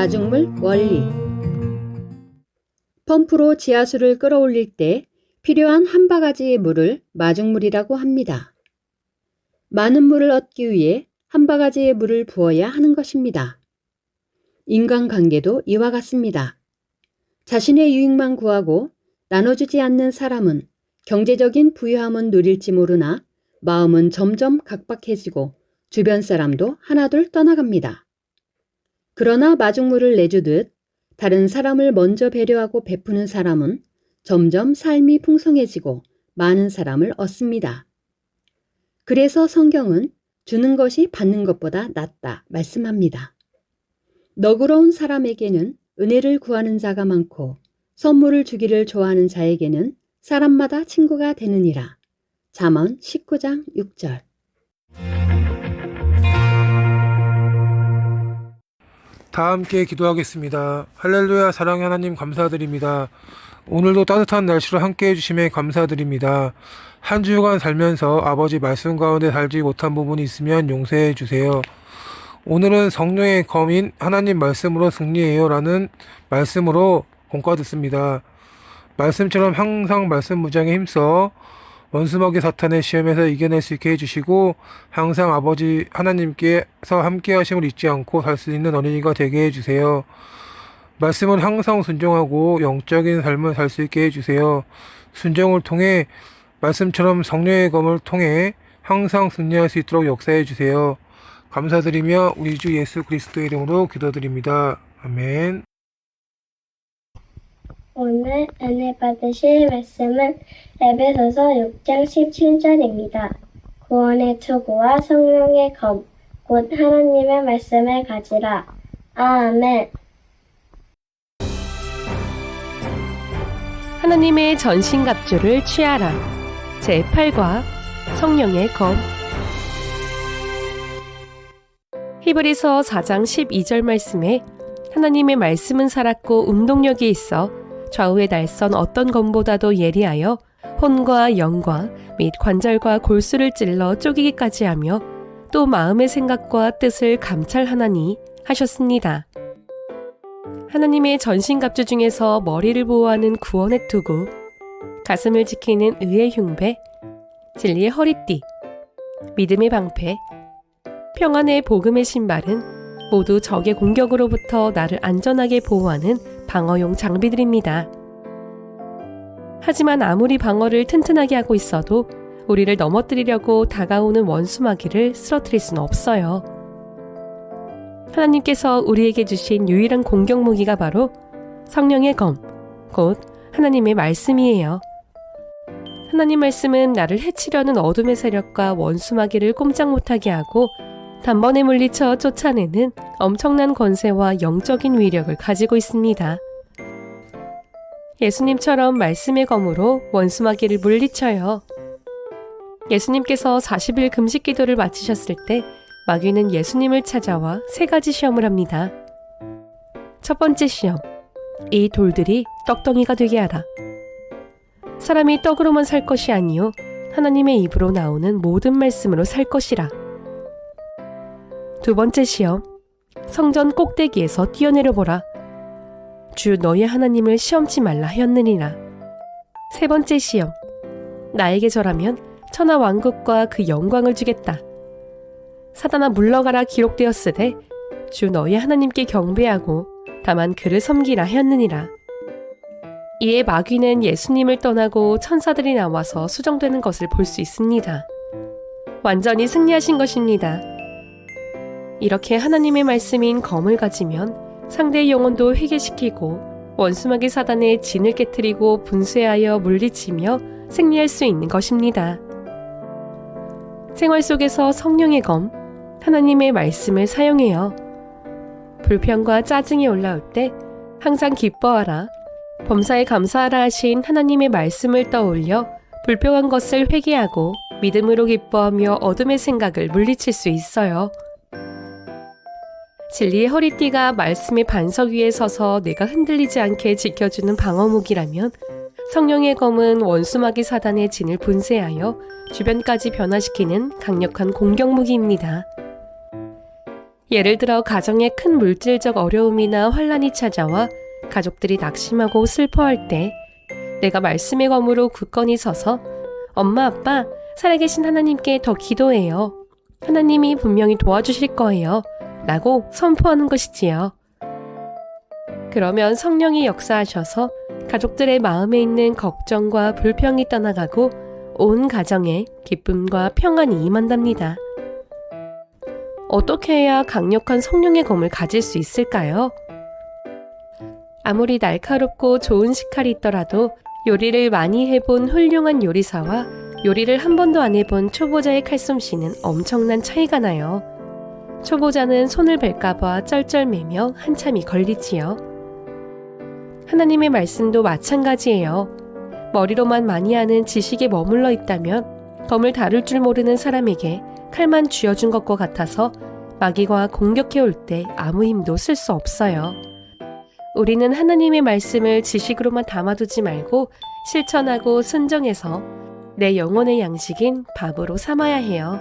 마중물 원리. 펌프로 지하수를 끌어올릴 때 필요한 한 바가지의 물을 마중물이라고 합니다. 많은 물을 얻기 위해 한 바가지의 물을 부어야 하는 것입니다. 인간관계도 이와 같습니다. 자신의 유익만 구하고 나눠주지 않는 사람은 경제적인 부유함은 누릴지 모르나 마음은 점점 각박해지고 주변 사람도 하나둘 떠나갑니다. 그러나 마중물을 내주듯 다른 사람을 먼저 배려하고 베푸는 사람은 점점 삶이 풍성해지고 많은 사람을 얻습니다. 그래서 성경은 주는 것이 받는 것보다 낫다 말씀합니다. 너그러운 사람에게는 은혜를 구하는 자가 많고 선물을 주기를 좋아하는 자에게는 사람마다 친구가 되느니라. 잠언 19장 6절. 다 함께 기도하겠습니다. 할렐루야. 사랑의 하나님 감사드립니다. 오늘도 따뜻한 날씨로 함께 해주심에 감사드립니다. 한 주간 살면서 아버지 말씀 가운데 살지 못한 부분이 있으면 용서해 주세요. 오늘은 성령의 검인 하나님 말씀으로 승리해요 라는 말씀으로 본과 듣습니다. 말씀처럼 항상 말씀 무장에 힘써 원수마귀 사탄의 시험에서 이겨낼 수 있게 해주시고 항상 아버지 하나님께서 함께 하심을 잊지 않고 살 수 있는 어린이가 되게 해주세요. 말씀은 항상 순종하고 영적인 삶을 살 수 있게 해주세요. 순종을 통해 말씀처럼 성령의 검을 통해 항상 승리할 수 있도록 역사해 주세요. 감사드리며 우리 주 예수 그리스도의 이름으로 기도드립니다. 아멘. 오늘 은혜 받으실 말씀은 에베소서 6장 17절입니다. 구원의 투구와 성령의 검, 곧 하나님의 말씀을 가지라. 아멘. 하나님의 전신갑주를 취하라. 제8과 성령의 검. 히브리서 4장 12절 말씀에 하나님의 말씀은 살았고 운동력이 있어 좌우의 날선 어떤 검보다도 예리하여 혼과 영과 및 관절과 골수를 찔러 쪼개기까지 하며 또 마음의 생각과 뜻을 감찰하나니 하셨습니다. 하나님의 전신갑주 중에서 머리를 보호하는 구원의 투구, 가슴을 지키는 의의 흉배, 진리의 허리띠, 믿음의 방패, 평안의 복음의 신발은 모두 적의 공격으로부터 나를 안전하게 보호하는 방어용 장비들입니다. 하지만 아무리 방어를 튼튼하게 하고 있어도 우리를 넘어뜨리려고 다가오는 원수마귀를 쓰러뜨릴 수는 없어요. 하나님께서 우리에게 주신 유일한 공격 무기가 바로 성령의 검, 곧 하나님의 말씀이에요. 하나님 말씀은 나를 해치려는 어둠의 세력과 원수마귀를 꼼짝 못하게 하고 단번에 물리쳐 쫓아내는 엄청난 권세와 영적인 위력을 가지고 있습니다. 예수님처럼 말씀의 검으로 원수마귀를 물리쳐요. 예수님께서 40일 금식 기도를 마치셨을 때 마귀는 예수님을 찾아와 3가지 시험을 합니다. 첫 번째 시험, 이 돌들이 떡덩이가 되게 하라. 사람이 떡으로만 살 것이 아니요 하나님의 입으로 나오는 모든 말씀으로 살 것이라. 두 번째 시험, 성전 꼭대기에서 뛰어내려 보라. 주 너희 하나님을 시험치 말라 하였느니라. 세 번째 시험, 나에게 절하면 천하 왕국과 그 영광을 주겠다. 사단아 물러가라 기록되었으되 주 너희 하나님께 경배하고 다만 그를 섬기라 하였느니라. 이에 마귀는 예수님을 떠나고 천사들이 나와서 수정되는 것을 볼 수 있습니다. 완전히 승리하신 것입니다. 이렇게 하나님의 말씀인 검을 가지면 상대의 영혼도 회개시키고 원수마귀 사단의 진을 깨트리고 분쇄하여 물리치며 승리할 수 있는 것입니다. 생활 속에서 성령의 검, 하나님의 말씀을 사용해요. 불평과 짜증이 올라올 때 항상 기뻐하라. 범사에 감사하라 하신 하나님의 말씀을 떠올려 불평한 것을 회개하고 믿음으로 기뻐하며 어둠의 생각을 물리칠 수 있어요. 진리의 허리띠가 말씀의 반석 위에 서서 내가 흔들리지 않게 지켜주는 방어무기라면 성령의 검은 원수마귀 사단의 진을 분쇄하여 주변까지 변화시키는 강력한 공격무기입니다. 예를 들어 가정에 큰 물질적 어려움이나 환란이 찾아와 가족들이 낙심하고 슬퍼할 때 내가 말씀의 검으로 굳건히 서서 엄마, 아빠, 살아계신 하나님께 더 기도해요. 하나님이 분명히 도와주실 거예요. 라고 선포하는 것이지요. 그러면 성령이 역사하셔서 가족들의 마음에 있는 걱정과 불평이 떠나가고 온 가정에 기쁨과 평안이 임한답니다. 어떻게 해야 강력한 성령의 검을 가질 수 있을까요? 아무리 날카롭고 좋은 식칼이 있더라도 요리를 많이 해본 훌륭한 요리사와 요리를 한 번도 안 해본 초보자의 칼솜씨는 엄청난 차이가 나요. 초보자는 손을 벨까봐 쩔쩔매며 한참이 걸리지요. 하나님의 말씀도 마찬가지예요. 머리로만 많이 아는 지식에 머물러 있다면 검을 다룰 줄 모르는 사람에게 칼만 쥐어준 것과 같아서 마귀가 공격해 올 때 아무 힘도 쓸 수 없어요. 우리는 하나님의 말씀을 지식으로만 담아두지 말고 실천하고 순종해서 내 영혼의 양식인 밥으로 삼아야 해요.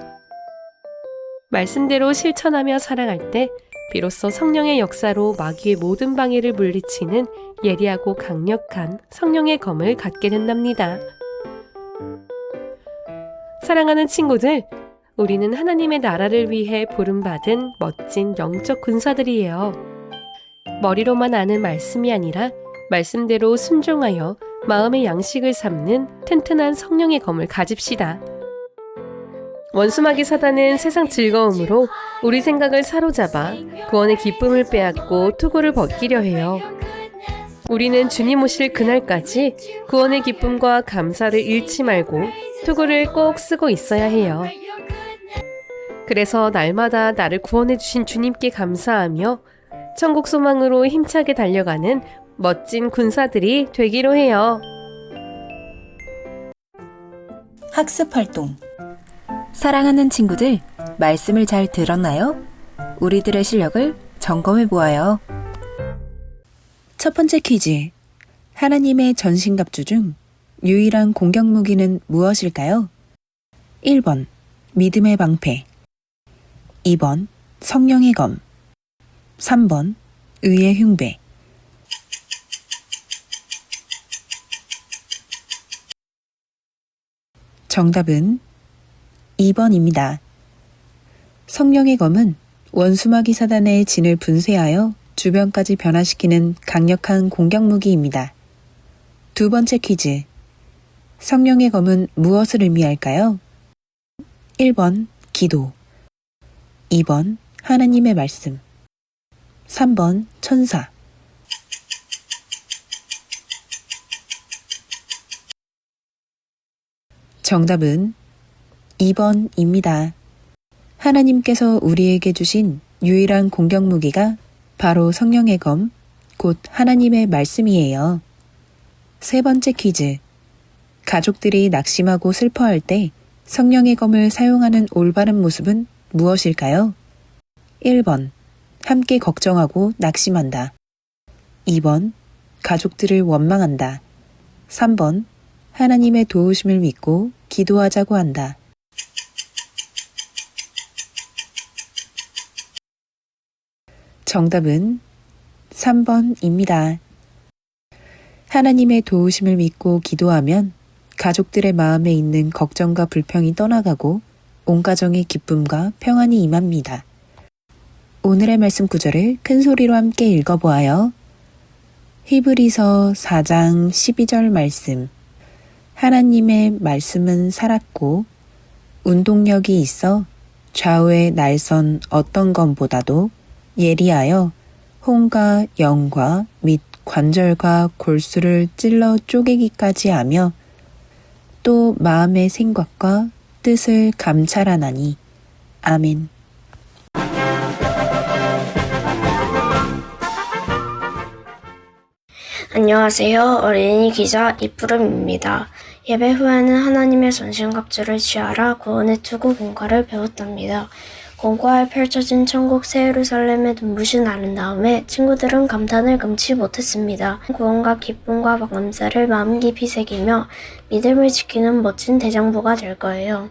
말씀대로 실천하며 살아갈 때 비로소 성령의 역사로 마귀의 모든 방해를 물리치는 예리하고 강력한 성령의 검을 갖게 된답니다. 사랑하는 친구들, 우리는 하나님의 나라를 위해 부름받은 멋진 영적 군사들이에요. 머리로만 아는 말씀이 아니라 말씀대로 순종하여 마음의 양식을 삼는 튼튼한 성령의 검을 가집시다. 원수마귀 사단은 세상 즐거움으로 우리 생각을 사로잡아 구원의 기쁨을 빼앗고 투구를 벗기려 해요. 우리는 주님 오실 그날까지 구원의 기쁨과 감사를 잃지 말고 투구를 꼭 쓰고 있어야 해요. 그래서 날마다 나를 구원해 주신 주님께 감사하며 천국 소망으로 힘차게 달려가는 멋진 군사들이 되기로 해요. 학습 활동. 사랑하는 친구들, 말씀을 잘 들었나요? 우리들의 실력을 점검해 보아요. 첫 번째 퀴즈. 하나님의 전신갑주 중 유일한 공격 무기는 무엇일까요? 1번 믿음의 방패, 2번 성령의 검, 3번 의의 흉배. 정답은 2번입니다. 성령의 검은 원수마귀 사단의 진을 분쇄하여 주변까지 변화시키는 강력한 공격 무기입니다. 두 번째 퀴즈. 성령의 검은 무엇을 의미할까요? 1번 기도, 2번 하나님의 말씀, 3번 천사. 정답은 2번입니다. 하나님께서 우리에게 주신 유일한 공격 무기가 바로 성령의 검, 곧 하나님의 말씀이에요. 세 번째 퀴즈. 가족들이 낙심하고 슬퍼할 때 성령의 검을 사용하는 올바른 모습은 무엇일까요? 1번 함께 걱정하고 낙심한다. 2번 가족들을 원망한다. 3번 하나님의 도우심을 믿고 기도하자고 한다. 정답은 3번입니다. 하나님의 도우심을 믿고 기도하면 가족들의 마음에 있는 걱정과 불평이 떠나가고 온 가정의 기쁨과 평안이 임합니다. 오늘의 말씀 구절을 큰 소리로 함께 읽어보아요. 히브리서 4장 12절 말씀. 하나님의 말씀은 살았고 운동력이 있어 좌우의 날선 어떤 것보다도 예리하여 혼과 영과 및 관절과 골수를 찔러 쪼개기까지 하며 또 마음의 생각과 뜻을 감찰하나니. 아멘. 안녕하세요. 어린이 기자 이푸름입니다. 예배 후에는 하나님의 전신갑주를 취하라 구원의 투구 공과를 배웠답니다. 공과에 펼쳐진 천국 새 예루살렘의 눈부신 아름다움에 친구들은 감탄을 금치 못했습니다. 구원과 기쁨과 감사를 마음 깊이 새기며 믿음을 지키는 멋진 대장부가 될 거예요.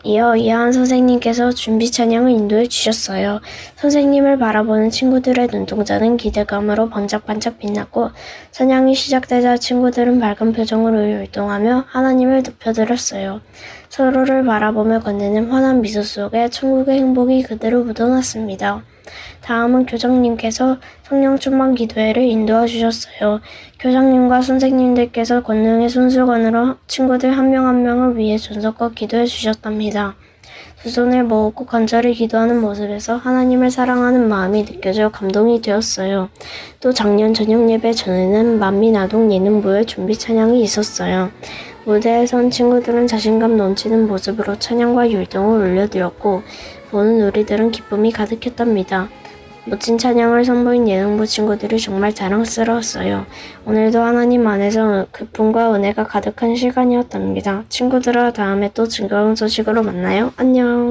이어 이하한 선생님께서 준비 찬양을 인도해 주셨어요. 선생님을 바라보는 친구들의 눈동자는 기대감으로 번쩍번쩍 빛났고 찬양이 시작되자 친구들은 밝은 표정으로 율동하며 하나님을 높여들었어요. 서로를 바라보며 건네는 환한 미소 속에 천국의 행복이 그대로 묻어났습니다. 다음은 교장님께서 성령 충만 기도회를 인도해 주셨어요. 교장님과 선생님들께서 권능의 손수건으로 친구들 한 명 한 명을 위해 존속껏 기도해 주셨답니다. 두 손을 모으고 간절히 기도하는 모습에서 하나님을 사랑하는 마음이 느껴져 감동이 되었어요. 또 작년 저녁 예배 전에는 만민아동 예능부의 준비 찬양이 있었어요. 무대에 선 친구들은 자신감 넘치는 모습으로 찬양과 율동을 올려드렸고 보는 우리들은 기쁨이 가득했답니다. 멋진 찬양을 선보인 예능부 친구들이 정말 자랑스러웠어요. 오늘도 하나님 안에서 기쁨과 은혜가 가득한 시간이었답니다. 친구들아, 다음에 또 즐거운 소식으로 만나요. 안녕.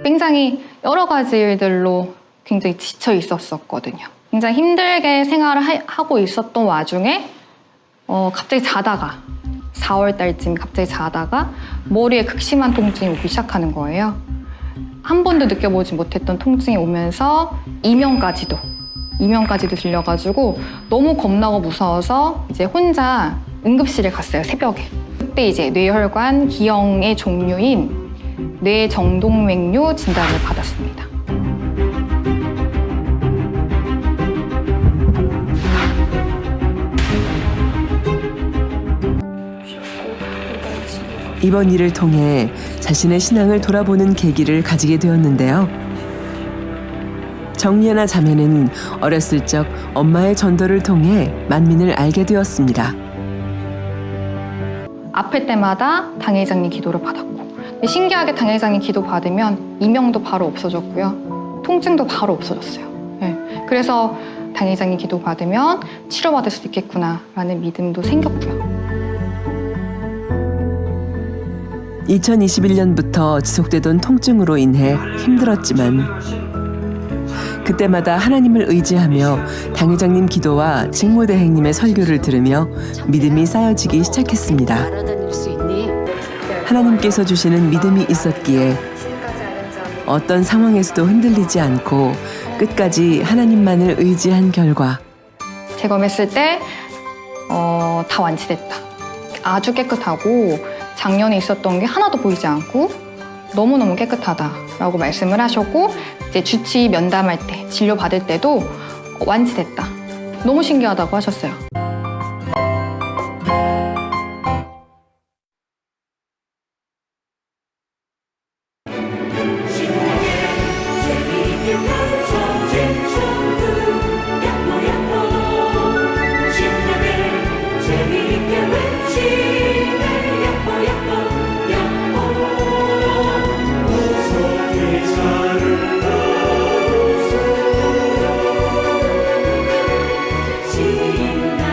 굉장히 여러 가지 일들로 굉장히 지쳐 있었거든요. 굉장히 힘들게 생활을 하고 있었던 와중에 갑자기 자다가 4월 달쯤 갑자기 자다가 머리에 극심한 통증이 오기 시작하는 거예요. 한 번도 느껴보지 못했던 통증이 오면서 이명까지도 들려가지고 너무 겁나고 무서워서 이제 혼자 응급실에 갔어요, 새벽에. 그때 이제 뇌혈관 기형의 종류인 뇌정동맥류 진단을 받았습니다. 이번 일을 통해 자신의 신앙을 돌아보는 계기를 가지게 되었는데요. 정리아나 자매는 어렸을 적 엄마의 전도를 통해 만민을 알게 되었습니다. 아플 때마다 당회장님 기도를 받았고, 신기하게 당회장님 기도 받으면 이명도 바로 없어졌고요. 통증도 바로 없어졌어요. 네. 그래서 당회장님 기도 받으면 치료받을 수 있겠구나라는 믿음도 생겼고요. 2021년부터 지속되던 통증으로 인해 힘들었지만 그때마다 하나님을 의지하며 당회장님 기도와 직무대행님의 설교를 들으며 믿음이 쌓여지기 시작했습니다. 하나님께서 주시는 믿음이 있었기에 어떤 상황에서도 흔들리지 않고 끝까지 하나님만을 의지한 결과 재검했을 때 다 완치됐다. 아주 깨끗하고 작년에 있었던 게 하나도 보이지 않고 너무너무 깨끗하다라고 말씀을 하셨고, 이제 주치 면담할 때, 진료 받을 때도 완치됐다. 너무 신기하다고 하셨어요. 신나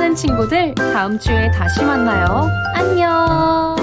사랑하는 친구들, 다음 주에 다시 만나요. 안녕!